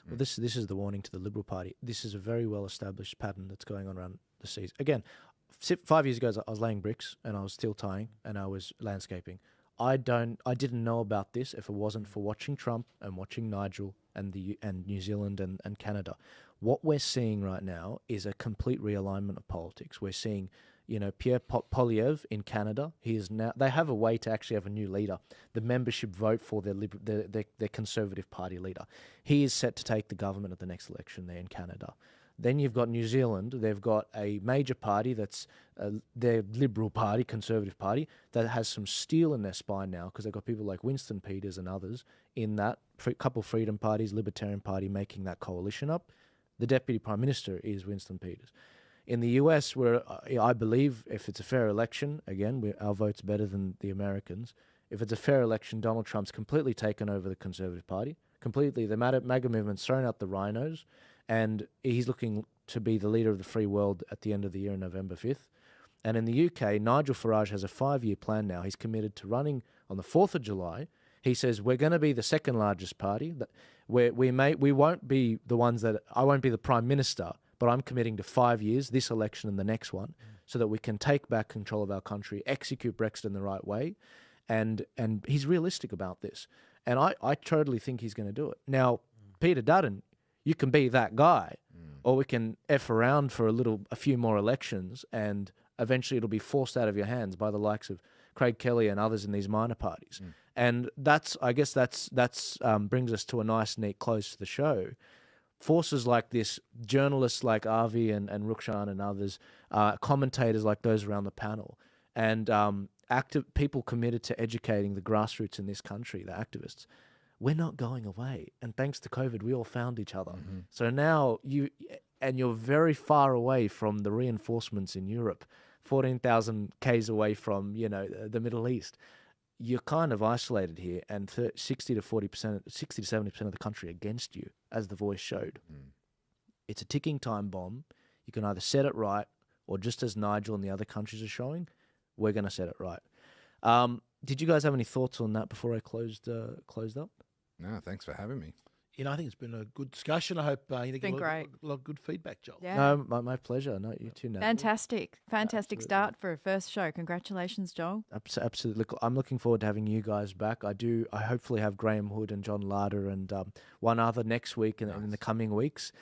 Well, this is the warning to the Liberal Party. This is a very well-established pattern that's going on around the seas. Again, 5 years ago, I was laying bricks and I was steel tying and I was landscaping. I didn't know about this if it wasn't for watching Trump and watching Nigel and New Zealand and Canada. What we're seeing right now is a complete realignment of politics. We're seeing, Pierre Poilievre in Canada. They have a way to actually have a new leader. The membership vote for their Conservative Party leader. He is set to take the government at the next election there in Canada. Then you've got New Zealand. They've got a major party that's their Liberal Party, Conservative Party, that has some steel in their spine now because they've got people like Winston Peters and others in that, couple Freedom Parties, Libertarian Party making that coalition up. The Deputy Prime Minister is Winston Peters. In the US, where I believe if it's a fair election, again, our vote's better than the Americans. If it's a fair election, Donald Trump's completely taken over the Conservative Party. Completely. The MAGA movement's thrown out the rhinos. And he's looking to be the leader of the free world at the end of the year, November 5th. And in the UK, Nigel Farage has a 5-year plan now. He's committed to running on the 4th of July. He says, we're going to be the second largest party. We won't be the ones that, I won't be the Prime Minister, but I'm committing to 5 years, this election and the next one, so that we can take back control of our country, execute Brexit in the right way. And he's realistic about this. And I totally think he's going to do it. Now, Peter Dutton, you can be that guy, or we can F around for a few more elections, and eventually it'll be forced out of your hands by the likes of Craig Kelly and others in these minor parties. And I guess that's brings us to a nice, neat close to the show. Forces like this, journalists like Avi and Rukshan and others, commentators like those around the panel, and active people committed to educating the grassroots in this country, the activists. We're not going away. And thanks to COVID, we all found each other. So now you're very far away from the reinforcements in Europe, 14,000 Ks away from, the Middle East. You're kind of isolated here, and 60 to 70% of the country against you, as The Voice showed. It's a ticking time bomb. You can either set it right, or just as Nigel and the other countries are showing, we're going to set it right. Did you guys have any thoughts on that before I closed up? No, thanks for having me. I think it's been a good discussion. I hope you get a lot of good feedback, Joel. Yeah. No, my pleasure. No, you too, Nat. Fantastic start for a first show. Congratulations, Joel. Absolutely. Look, I'm looking forward to having you guys back. I hopefully have Graham Hood and John Larder and one other next week and in the coming weeks.